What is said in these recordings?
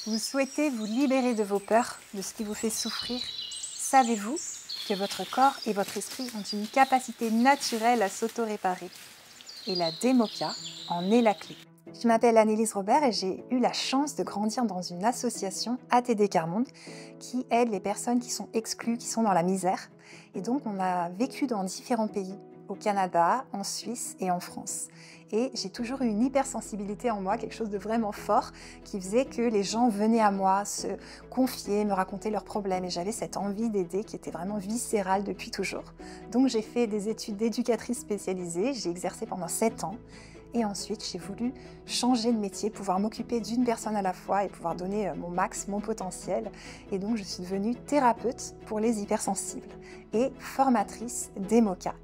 Vous souhaitez vous libérer de vos peurs, de ce qui vous fait souffrir. Savez-vous que votre corps et votre esprit ont une capacité naturelle à s'auto-réparer? Et la Démoka en est la clé. Je m'appelle Annelise Robert et j'ai eu la chance de grandir dans une association ATD Quart Monde qui aide les personnes qui sont exclues, qui sont dans la misère. Et donc on a vécu dans différents pays, au Canada, en Suisse et en France. Et j'ai toujours eu une hypersensibilité en moi, quelque chose de vraiment fort, qui faisait que les gens venaient à moi, se confier, me raconter leurs problèmes. Et j'avais cette envie d'aider qui était vraiment viscérale depuis toujours. Donc j'ai fait des études d'éducatrice spécialisée, j'ai exercé pendant 7 ans. Et ensuite, j'ai voulu changer de métier, pouvoir m'occuper d'une personne à la fois et pouvoir donner mon max, mon potentiel. Et donc, je suis devenue thérapeute pour les hypersensibles et formatrice Démoka.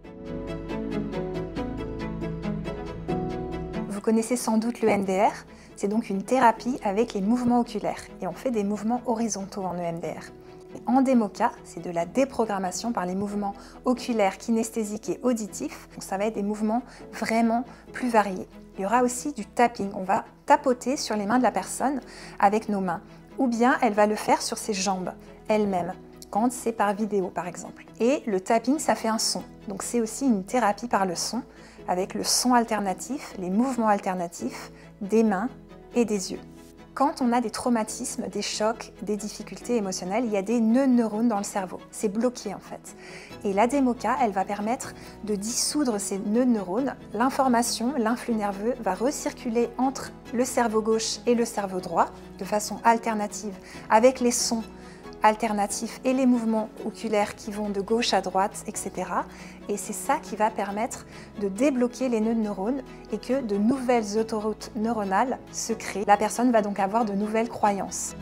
Vous connaissez sans doute le EMDR, c'est donc une thérapie avec les mouvements oculaires. Et on fait des mouvements horizontaux en EMDR. En Démoka, c'est de la déprogrammation par les mouvements oculaires, kinesthésiques et auditifs. Donc ça va être des mouvements vraiment plus variés. Il y aura aussi du tapping. On va tapoter sur les mains de la personne avec nos mains. Ou bien elle va le faire sur ses jambes elle-même, quand c'est par vidéo par exemple. Et le tapping, ça fait un son. Donc c'est aussi une thérapie par le son, avec le son alternatif, les mouvements alternatifs des mains et des yeux. Quand on a des traumatismes, des chocs, des difficultés émotionnelles, il y a des nœuds de neurones dans le cerveau. C'est bloqué en fait. Et la Démoka, elle va permettre de dissoudre ces nœuds de neurones. L'information, l'influx nerveux va recirculer entre le cerveau gauche et le cerveau droit de façon alternative avec les sons alternatifs et les mouvements oculaires qui vont de gauche à droite, etc. Et c'est ça qui va permettre de débloquer les nœuds de neurones et que de nouvelles autoroutes neuronales se créent. La personne va donc avoir de nouvelles croyances.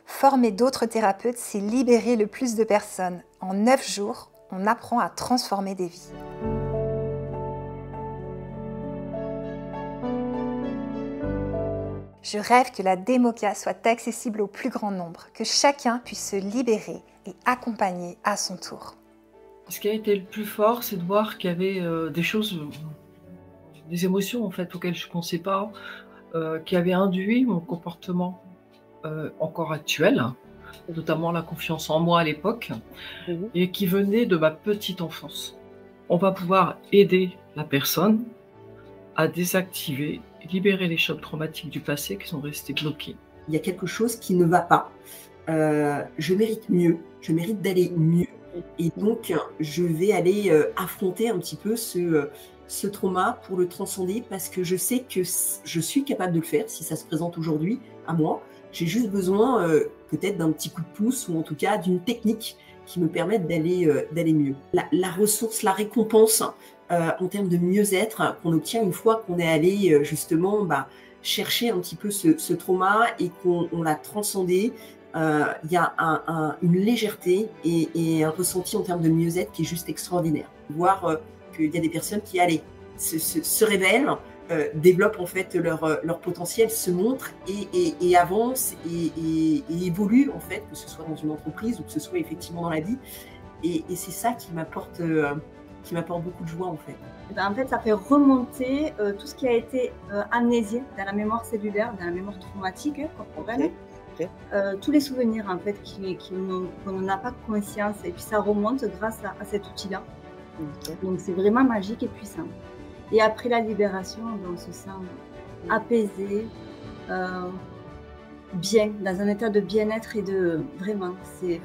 Former d'autres thérapeutes, c'est libérer le plus de personnes. En 9 jours, on apprend à transformer des vies. Je rêve que la Démoka soit accessible au plus grand nombre, que chacun puisse se libérer et accompagner à son tour. Ce qui a été le plus fort, c'est de voir qu'il y avait des choses, des émotions en fait auxquelles je ne pensais pas, qui avaient induit mon comportement encore actuel, notamment la confiance en moi à l'époque, et qui venait de ma petite enfance. On va pouvoir aider la personne à désactiver, libérer les chocs traumatiques du passé qui sont restés bloqués. Il y a quelque chose qui ne va pas. Je mérite mieux, je mérite d'aller mieux. Et donc, je vais aller affronter un petit peu ce trauma pour le transcender parce que je sais que je suis capable de le faire si ça se présente aujourd'hui à moi. J'ai juste besoin peut-être d'un petit coup de pouce ou en tout cas d'une technique qui me permette d'aller mieux. La ressource, la récompense en termes de mieux-être qu'on obtient une fois qu'on est allé justement chercher un petit peu ce trauma et qu'on l'a transcendé. Il y a une légèreté et un ressenti en termes de mieux-être qui est juste extraordinaire. Voir qu'il y a des personnes qui se révèlent, développent en fait leur potentiel, se montrent et avancent et évoluent en fait, que ce soit dans une entreprise ou que ce soit effectivement dans la vie. Et c'est ça qui m'apporte beaucoup de joie en fait. En fait, ça fait remonter tout ce qui a été amnésié dans la mémoire cellulaire, dans la mémoire traumatique corporelle. Okay. Tous les souvenirs en fait qu'on n'a pas conscience et puis ça remonte grâce à cet outil-là. Okay. Donc c'est vraiment magique et puissant. Et après la libération, on se sent apaisé, bien, dans un état de bien-être et de vraiment, c'est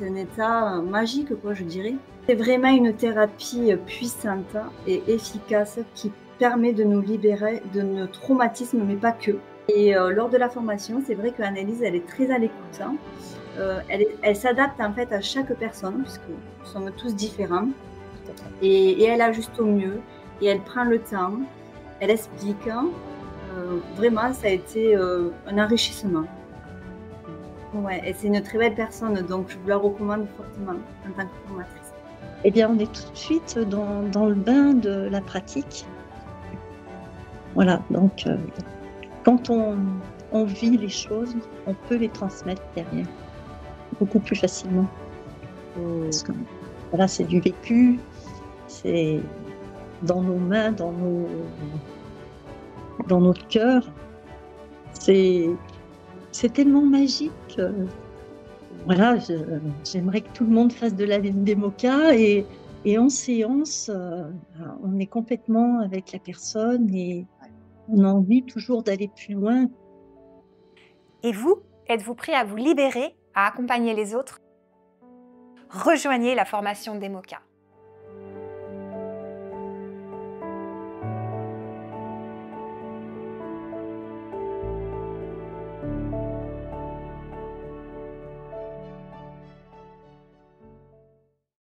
un état magique quoi, je dirais. C'est vraiment une thérapie puissante et efficace qui permet de nous libérer de nos traumatismes, mais pas que. Et lors de la formation, c'est vrai qu'Annelise, elle est très à l'écoute. Hein. Elle s'adapte en fait à chaque personne, puisque nous sommes tous différents. Et elle ajuste au mieux. Et elle prend le temps elle explique. Vraiment, ça a été un enrichissement. Ouais, et c'est une très belle personne, donc je vous la recommande fortement en tant que formatrice. Eh bien, on est tout de suite dans le bain de la pratique. Voilà, donc quand on vit les choses, on peut les transmettre derrière, beaucoup plus facilement. Parce que voilà, c'est du vécu, c'est dans nos mains, dans notre cœur. C'est tellement magique. Voilà, j'aimerais que tout le monde fasse de la démoca et en séance, on est complètement avec la personne et on a envie toujours d'aller plus loin. Et vous, êtes-vous prêt à vous libérer, à accompagner les autres? Rejoignez la formation Démoca.